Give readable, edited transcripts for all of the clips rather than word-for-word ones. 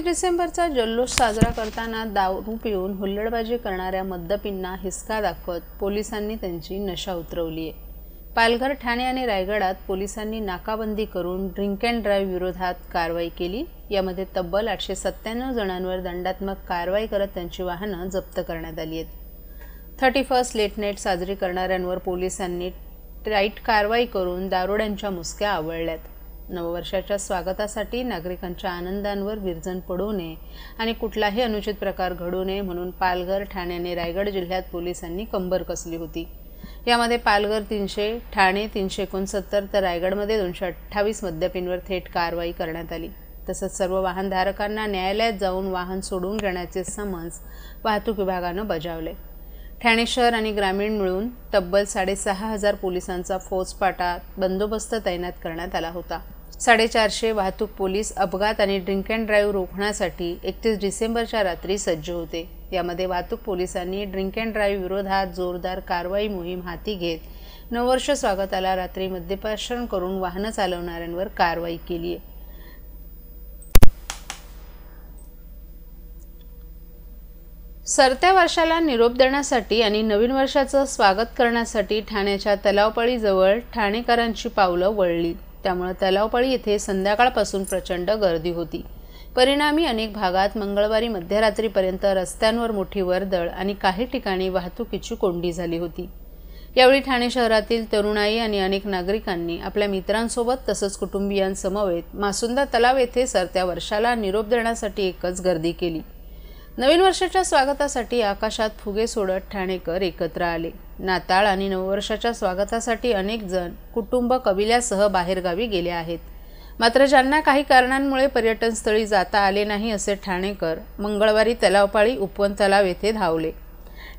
डिसेंबरचा जल्लोष साजरा करताना दारू पिऊन हुल्लडबाजी करणाऱ्या मद्यपींना हिसका दाखवत पोलिसांनी त्यांची नशा उतरवली आहे। पालघर, ठाणे आणि रायगडात पोलिसांनी नाकाबंदी करून ड्रिंक अँड ड्राईव्ह विरोधात कारवाई केली। यामध्ये तब्बल 897 जणांवर दंडात्मक कारवाई करत त्यांची वाहनं जप्त करण्यात आली आहेत। 31 लेट नाईट साजरी करणाऱ्यांवर पोलिसांनी टाईट कारवाई करून दारुड्यांच्या मुसक्या आवळल्यात। नववर्षाच्या स्वागतासाठी नागरिकांच्या आनंदांवर विरजण पडू नये आणि कुठलाही अनुचित प्रकार घडू नये म्हणून पालघर, ठाणे आणि रायगड जिल्ह्यात पोलिसांनी कंबर कसली होती। यामध्ये पालघर 300, ठाणे 369 तर रायगडमध्ये 228 मद्यपींवर थेट कारवाई करण्यात आली। तसंच सर्व वाहनधारकांना न्यायालयात जाऊन वाहन सोडून घेण्याचे समन्स वाहतूक विभागानं बजावले। ठाणे शहर आणि ग्रामीण मिळून तब्बल 6,500 पोलिसांचा फौजफाटा बंदोबस्त तैनात करण्यात आला होता। 450 वाहतूक पोलीस अपघात आणि ड्रिंक अँड ड्राईव्ह रोखण्यासाठी 31 डिसेंबरच्या रात्री सज्ज होते। यामध्ये वाहतूक पोलिसांनी ड्रिंक अँड ड्राईव्ह विरोधात जोरदार कारवाई मोहीम हाती घेत नववर्ष स्वागताला रात्री मद्यपान करून वाहनं चालवणाऱ्यांवर कारवाई केली आहे। सरत्या वर्षाला निरोप देण्यासाठी आणि नवीन वर्षाचं स्वागत करण्यासाठी ठाण्याच्या तलावपाळीजवळ ठाणेकरांची पावलं वळली। त्यामुळे तलावपाळी येथे संध्याकाळपासून प्रचंड गर्दी होती। परिणामी अनेक भागात मंगळवारी मध्यरात्रीपर्यंत रस्त्यांवर मोठी वर्दळ आणि काही ठिकाणी वाहतुकीची कोंडी झाली होती। यावेळी ठाणे शहरातील तरुणाई आणि अनेक नागरिकांनी आपल्या मित्रांसोबत तसंच कुटुंबियांसमवेत मासुंदा तलाव येथे सरत्या वर्षाला निरोप देण्यासाठी एकच गर्दी केली। नवीन वर्षाच्या स्वागतासाठी आकाशात फुगे सोडत ठाणेकर एकत्र आले। नाताळ आणि नववर्षाच्या स्वागतासाठी अनेक जण कुटुंब कबिल्यासह बाहेरगावी गेले आहेत। मात्र ज्यांना काही कारणांमुळे पर्यटन स्थळी जाता आले नाही असे ठाणेकर मंगळवारी तलावपाळी उपवन तलाव येथे धावले।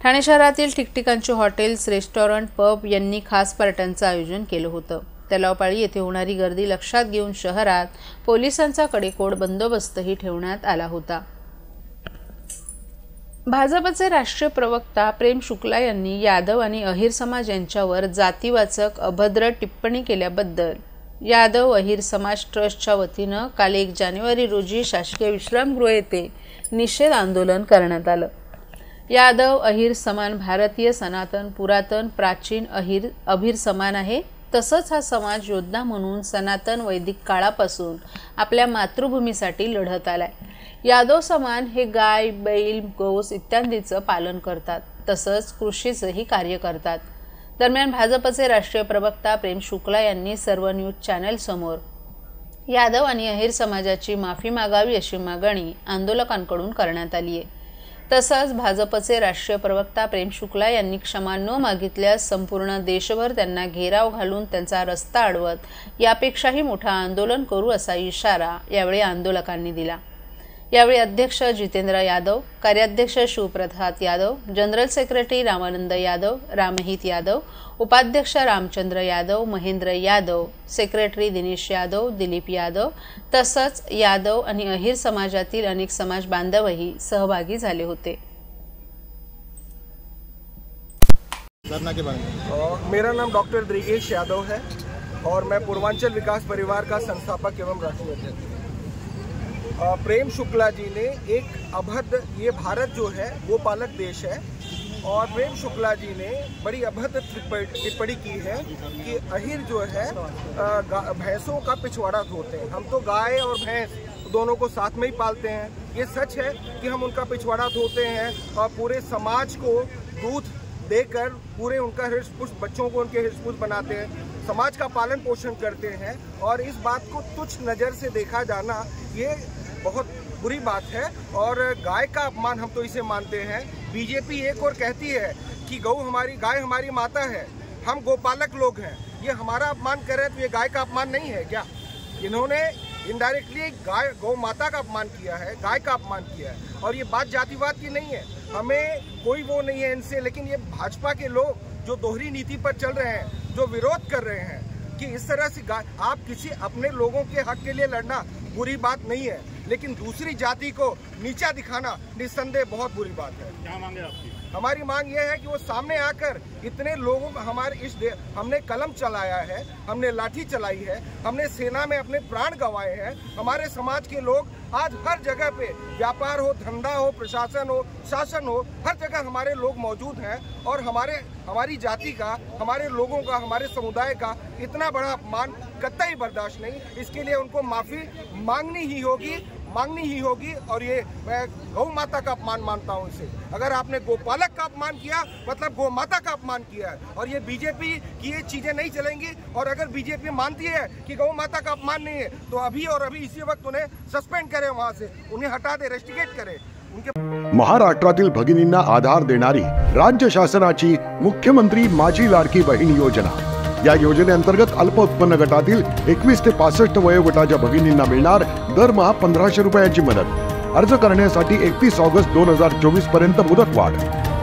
ठाणे शहरातील ठिकठिकाणचे हॉटेल्स, रेस्टॉरंट, पब यांनी खास पार्ट्यांचं आयोजन केलं होतं। तलावपाळी येथे होणारी गर्दी लक्षात घेऊन शहरात पोलिसांचा कडेकोट बंदोबस्तही ठेवण्यात आला होता। भाजपचे राष्ट्रीय प्रवक्ता प्रेम शुक्ला यांनी यादव आणि अहिर समाज यांच्यावर जातीवाचक अभद्र टिप्पणी केल्याबद्दल यादव अहिर समाज ट्रस्टच्या वतीनं काल 1 जानेवारी रोजी शासकीय विश्रामगृह येथे निषेध आंदोलन करण्यात आलं। यादव अहिर समान भारतीय सनातन पुरातन प्राचीन अभिर समान आहे। तसंच हा समाज योद्धा म्हणून सनातन वैदिक काळापासून आपल्या मातृभूमीसाठी लढत आलाय। यादव समान हे गाय, बैल, गोस इत्यादींचं पालन करतात, तसंच कृषीचंही कार्य करतात। दरम्यान भाजपचे राष्ट्रीय प्रवक्ता प्रेम शुक्ला यांनी सर्व न्यूज चॅनल समोर यादव आणि अहिर समाजाची माफी मागावी अशी मागणी आंदोलकांकडून करण्यात आली आहे। तसंच भाजपचे राष्ट्रीय प्रवक्ता प्रेम शुक्ला यांनी क्षमा न मागितल्यास संपूर्ण देशभर त्यांना घेराव घालून त्यांचा रस्ता अडवत यापेक्षाही मोठं आंदोलन करू असा इशारा यावेळी आंदोलकांनी दिला। यावेळी अध्यक्ष जितेंद्र यादव, कार्याध्यक्ष शिवप्रसाद यादव, जनरल सेक्रेटरी रामानंद यादव, रामहित यादव, उपाध्यक्ष रामचंद्र यादव, महेंद्र यादव, सेक्रेटरी दिनेश यादव, दिलीप यादव तसंच यादव आणि अहिर समाजातील अनेक समाज बांधवही सहभागी झाले होते। मेरा नाम डॉक्टर ब्रिगेश यादव है और मैं पूर्वांचल विकास परिवार का संस्थापक एवं राष्ट्रीय अध्यक्ष। प्रेम शुक्ला जी ने एक अभद्र, ये भारत जो है वो पालक देश है और प्रेम शुक्ला जी ने बड़ी अभद्र टिप्पणी की है कि अहिर जो है भैंसों का पिछवाड़ा धोते हैं। हम तो गाय और भैंस दोनों को साथ में ही पालते हैं। ये सच है कि हम उनका पिछवाड़ा धोते हैं और पूरे समाज को दूध देकर पूरे उनका हृष्ट-पुष्ट बच्चों को उनके हृष्ट-पुष्ट बनाते हैं, समाज का पालन पोषण करते हैं। और इस बात को तुच्छ नज़र से देखा जाना ये बहुत बुरी बात है और गाय का अपमान हम तो इसे मानते हैं। बीजेपी एक और कहती है कि गाय हमारी माता है, हम गोपालक लोग हैं, ये हमारा अपमान कर रहे हैं तो ये गाय का अपमान नहीं है क्या? इन्होंने इनडायरेक्टली गौ माता का अपमान किया है, गाय का अपमान किया है। और ये बात जातिवाद की नहीं है, हमें कोई वो नहीं है इनसे, लेकिन ये भाजपा के लोग जो दोहरी नीति पर चल रहे हैं, जो विरोध कर रहे हैं कि इस तरह से आप किसी अपने लोगों के हक के लिए लड़ना बुरी बात नहीं है, लेकिन दूसरी जाति को नीचा दिखाना निस्संदेह बहुत बुरी बात है। क्या मांगे आपकी? हमारी मांग यह है कि वो सामने आकर इतने लोगों को हमने कलम चलाया है, हमने लाठी चलाई है, हमने सेना में अपने प्राण गंवाए हैं, हमारे समाज के लोग आज हर जगह पे व्यापार हो, धंधा हो, प्रशासन हो, शासन हो, हर जगह हमारे लोग मौजूद हैं और हमारी जाति का, हमारे लोगों का, हमारे समुदाय का इतना बड़ा अपमान कतई बर्दाश्त नहीं। इसके लिए उनको माफ़ी मांगनी ही होगी और ये मैं गौ माता का अपमान मानता हूँ इसे। अगर आपने गोपालक का अपमान किया मतलब गौ माता का अपमान किया है और ये बीजेपी की ये चीज़ें नहीं चलेंगी। और अगर बीजेपी मानती है कि गौ माता का अपमान नहीं है तो अभी इसी वक्त उन्हें सस्पेंड करें, वहाँ से उन्हें हटा दे, रेस्टिकेट करें। महाराष्ट्रातील भगिनींना आधार देणारी राज्य शासनाची मुख्यमंत्री माझी लाडकी बहीण योजना, या योजनेअंतर्गत अल्प उत्पन्न गटातील 21 ते 65 वयोगटाच्या भगिनींना मिळणार दरमहा 1500 रुपयांची मदत। अर्ज करण्यासाठी 31 ऑगस्ट 2024 पर्यंत मुदतवाढ।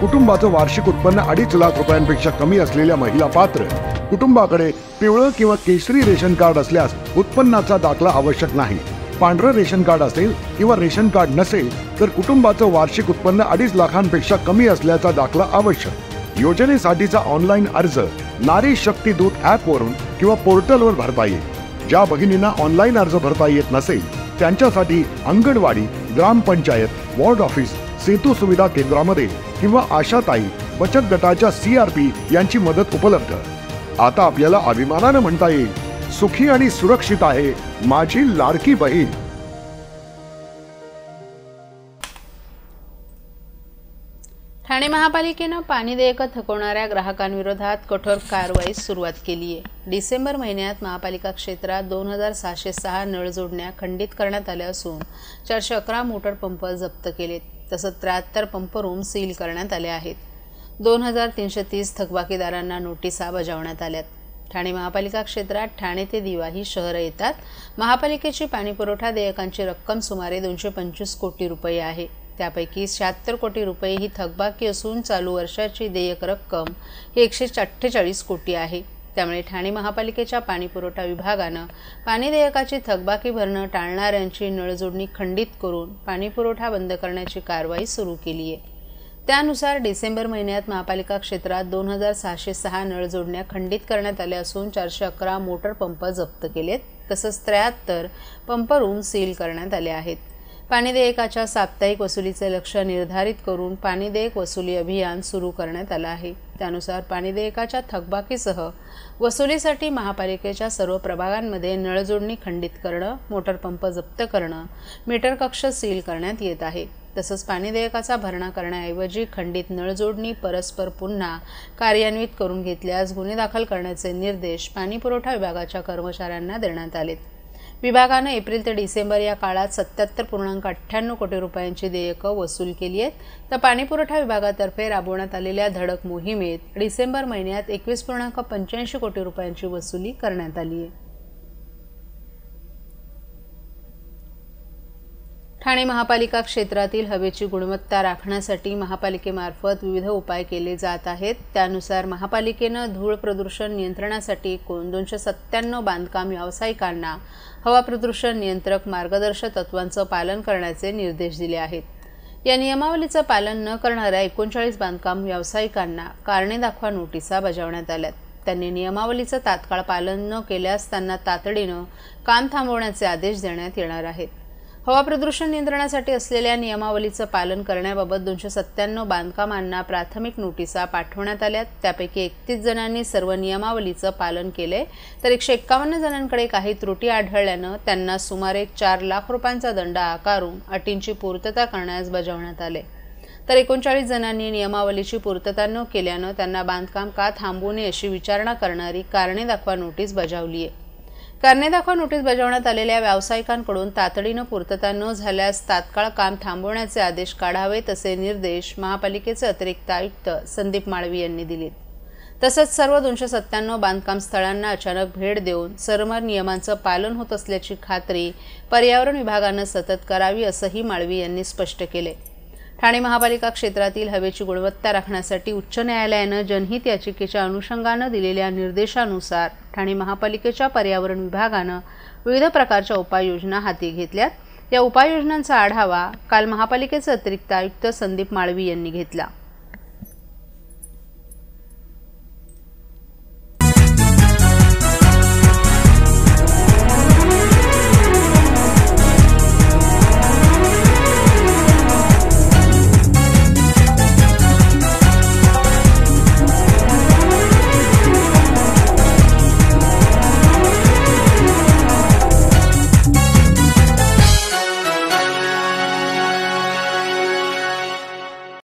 कुटुंबाचं वार्षिक उत्पन्न 2.5 लाख रुपयांपेक्षा कमी असलेल्या महिला पात्र। कुटुंबाकडे पिवळं किंवा केशरी रेशन कार्ड असल्यास उत्पन्नाचा दाखला आवश्यक नाही। पांढरं रेशन कार्ड असेल किंवा रेशन कार्ड नसेल तर कुटुंबाचं वार्षिक उत्पन्न 2.5 लाखांपेक्षा कमी असल्याचा दाखला आवश्यक। योजनेसाठीचा ऑनलाईन अर्ज नारी शक्ती दूत ॲप वरून किंवा पोर्टलवर भरता येईल। ज्या भगिनींना ऑनलाईन अर्ज भरता येत नसेल त्यांच्यासाठी अंगणवाडी, ग्रामपंचायत, वॉर्ड ऑफिस, सेतू सुविधा केंद्रामध्ये किंवा आशाताई बचत गटाच्या CRP यांची मदत उपलब्ध। आता आपल्याला अभिमानाने म्हणता येईल, सुखी आणि सुरक्षित आहे माझी लाडकी बहीण। ठाणे महापालिकेनं पाणी देयकं थकवणाऱ्या ग्राहकांविरोधात कठोर कारवाईस सुरुवात केली आहे। डिसेंबर महिन्यात महापालिका क्षेत्रात 2606 नळ जोडण्या खंडित करण्यात आल्या असून 411 मोटर पंप जप्त केलेत। तसंच 73 पंप रूम सील करण्यात आले आहेत। 2330 थकबाकीदारांना नोटिसा बजावण्यात आल्यात। ठाणे महापालिका क्षेत्रात ठाणे ते दिवा ही शहरं येतात। महापालिकेची पाणीपुरवठा देयकांची रक्कम सुमारे 225 कोटी रुपये आहे। त्यापैकी 76 कोटी रुपये ही थकबाकी असून चालू वर्षाची देयक रक्कम ही 148 कोटी आहे। त्यामुळे ठाणे महापालिकेच्या पाणीपुरवठा विभागानं पाणी देयकाची थकबाकी भरणं टाळणाऱ्यांची नळजोडणी खंडित करून पाणीपुरवठा बंद करण्याची कारवाई सुरू केली आहे। त्यानुसार डिसेंबर महिन्यात महापालिका क्षेत्रात 2606 नळ जोडण्या खंडित करण्यात आल्या असून 411 मोटर पंप जप्त केलेत। तसंच 73 पंप रूम सील करण्यात आले आहेत। पाणी देयकाच्या साप्ताहिक वसुलीचे लक्ष्य निर्धारित करून पाणी देयक वसुली अभियान सुरू करण्यात आलं आहे। त्यानुसार पाणी देयकाच्या थकबाकीसह वसुलीसाठी महापालिकेच्या सर्व प्रभागांमध्ये नळजोडणी खंडित करणं, मोटर पंप जप्त करणं, मीटर कक्ष सील करण्यात येत आहे। तसंच पाणी देयकाचा भरणा करण्याऐवजी खंडित नळजोडणी परस्पर पुन्हा कार्यान्वित करून घेतल्यास गुन्हे दाखल करण्याचे निर्देश पाणीपुरवठा विभागाच्या कर्मचाऱ्यांना देण्यात आलेत। विभागानं एप्रिल ते डिसेंबर या काळात 77.98 कोटी रुपयांची देयकं वसूल केली आहेत। तर पाणीपुरवठा विभागातर्फे राबवण्यात आलेल्या धडक मोहिमेत डिसेंबर महिन्यात 21.85 कोटी रुपयांची वसुली करण्यात आली आहे। ठाणे महापालिका क्षेत्रातील हवेची गुणवत्ता राखण्यासाठी महापालिकेमार्फत विविध उपाय केले जात आहेत। त्यानुसार महापालिकेनं धूळ प्रदूषण नियंत्रणासाठी एकूण 297 बांधकाम व्यावसायिकांना हवा प्रदूषण नियंत्रक मार्गदर्शक तत्वांचं पालन करण्याचे निर्देश दिले आहेत। या नियमावलीचं पालन न करणाऱ्या 39 बांधकाम व्यावसायिकांना कारणे दाखवा नोटिसा बजावण्यात आल्यात। त्यांनी नियमावलीचं तात्काळ पालन न केल्यास त्यांना तातडीनं काम थांबवण्याचे आदेश देण्यात येणार आहेत। हवा प्रदूषण नियंत्रणासाठी असलेल्या नियमावलीचं पालन करण्याबाबत 297 बांधकामांना प्राथमिक नोटिसा पाठवण्यात आल्यात। त्यापैकी 31 जणांनी सर्व नियमावलीचं पालन केले तर 151 जणांकडे काही त्रुटी आढळल्यानं त्यांना सुमारे 4 लाख रुपयांचा दंड आकारून अटींची पूर्तता करण्यास बजावण्यात आले। तर 39 जणांनी नियमावलीची पूर्तता न केल्यानं त्यांना बांधकाम का थांबवू नये अशी विचारणा करणारी कारणे दाखवा नोटीस बजावली आहे। कारणे दाखवा नोटीस बजावण्यात आलेल्या व्यावसायिकांकडून तातडीनं पूर्तता न झाल्यास तात्काळ काम थांबवण्याचे आदेश काढावेत असे निर्देश महापालिकेचे अतिरिक्त आयुक्त संदीप माळवी यांनी दिलेत। तसंच सर्व 297 बांधकाम स्थळांना अचानक भेट देऊन सर्व नियमांचं पालन होत असल्याची खात्री पर्यावरण विभागानं सतत करावी असंही माळवी यांनी स्पष्ट केले। ठाणे महापालिका क्षेत्रातील हवेची गुणवत्ता राखण्यासाठी उच्च न्यायालयानं जनहित याचिकेच्या अनुषंगानं दिलेल्या निर्देशानुसार ठाणे महापालिकेच्या पर्यावरण विभागानं विविध प्रकारच्या उपाययोजना हाती घेतल्यात। या उपाययोजनांचा आढावा काल महापालिकेचे अतिरिक्त आयुक्त संदीप माळवी यांनी घेतला।